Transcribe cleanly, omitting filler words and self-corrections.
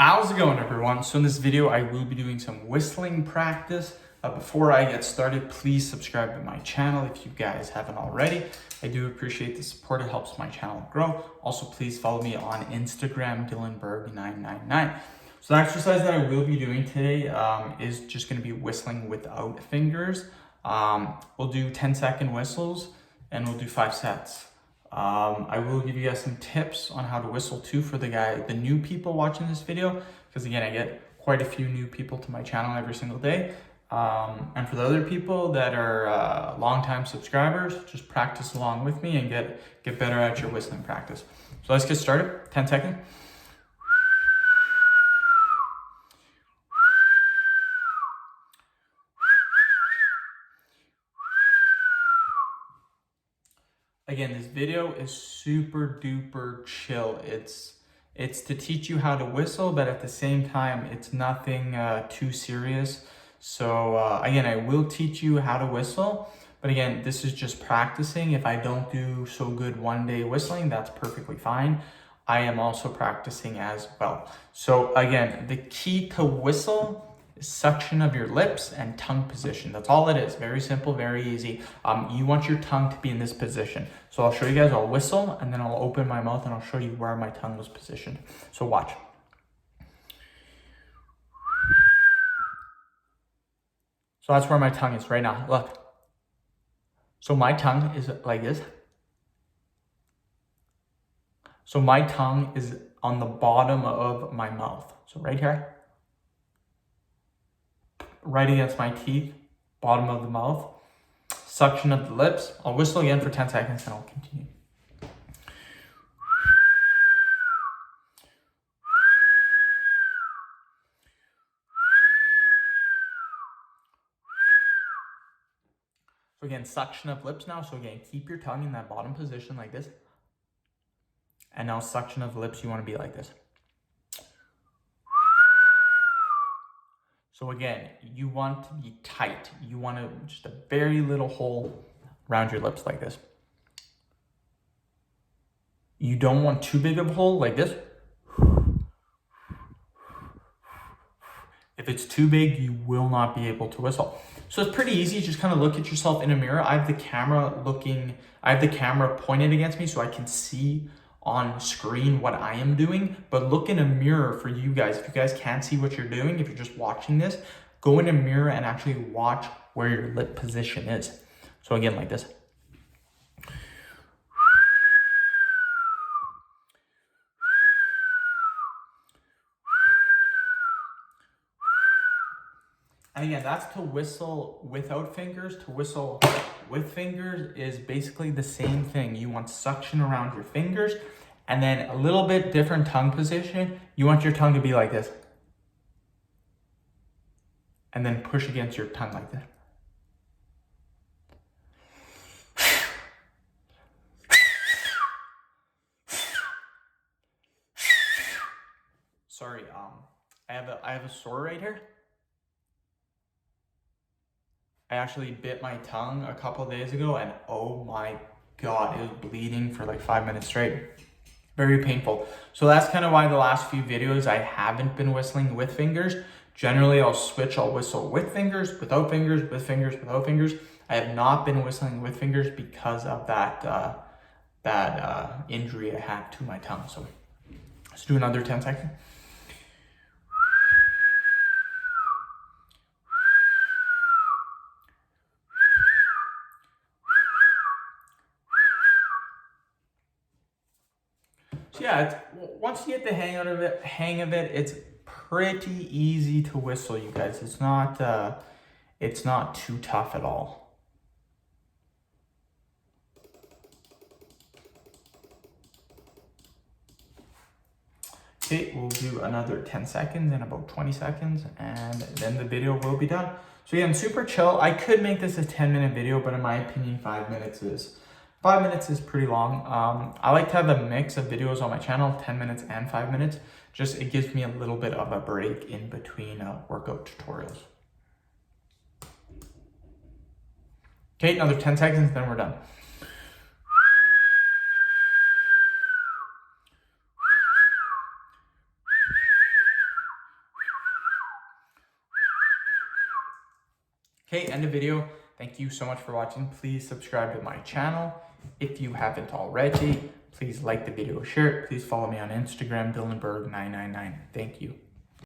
How's it going, everyone? So in this video, I will be doing some whistling practice. Before I get started, please subscribe to my channel if you guys haven't already. I do appreciate the support. It helps my channel grow. Also, please follow me on Instagram, DylanBerg999. So the exercise that I will be doing today is just going to be whistling without fingers. We'll do 10-second whistles and we'll do 5 sets. I will give you guys some tips on how to whistle too for the new people watching this video, because again, I get quite a few new people to my channel every single day. And for the other people that are longtime subscribers, just practice along with me and get better at your whistling practice. So let's get started. 10 seconds. Again, this video is super duper chill. It's to teach you how to whistle, but at the same time, it's nothing too serious. So again, I will teach you how to whistle, but again, this is just practicing. If I don't do so good one day whistling, that's perfectly fine. I am also practicing as well. So again, the key to whistle is suction of your lips and tongue position. That's all it is. Very simple, very easy. You want your tongue to be in this position. So I'll show you guys, I'll whistle and then I'll open my mouth and I'll show you where my tongue was positioned. So watch. So that's where my tongue is right now. Look. So my tongue is like this. So my tongue is on the bottom of my mouth. So right here. Right against my teeth, bottom of the mouth. Suction of the lips. I'll whistle again for 10 seconds and I'll continue. So again, suction of lips now. So again, keep your tongue in that bottom position like this. And now suction of lips, you want to be like this. So again, you want to be tight. You want to just a very little hole around your lips like this. You don't want too big of a hole like this. If it's too big, you will not be able to whistle. So it's pretty easy. Just kind of look at yourself in a mirror. I have the camera pointed against me so I can see on screen what I am doing, but look in a mirror for you guys. If you guys can't see what you're doing, if you're just watching this, go in a mirror and actually watch where your lip position is. So again, like this. And again, that's to whistle without fingers. To whistle with fingers is basically the same thing. You want suction around your fingers and then a little bit different tongue position. You want your tongue to be like this. And then push against your tongue like this. Sorry, I have a sore right here. I actually bit my tongue a couple days ago and oh my God, it was bleeding for like 5 minutes straight. Very painful. So that's kind of why the last few videos I haven't been whistling with fingers. Generally, I'll whistle with fingers, without fingers, with fingers, without fingers. I have not been whistling with fingers because of that injury I had to my tongue. So let's do another 10 seconds. So yeah, once you get the hang of it, it's pretty easy to whistle, you guys. It's not too tough at all. Okay, we'll do another 10 seconds and about 20 seconds, and then the video will be done. So again, super chill. I could make this a 10-minute video, but in my opinion, 5 minutes is pretty long. I like to have a mix of videos on my channel, 10 minutes and 5 minutes. Just, it gives me a little bit of a break in between workout tutorials. Okay, another 10 seconds, then we're done. Okay, end of video. Thank you so much for watching. Please subscribe to my channel if you haven't already. Please like the video, share it. Please follow me on Instagram, Dylanberg999. Thank you.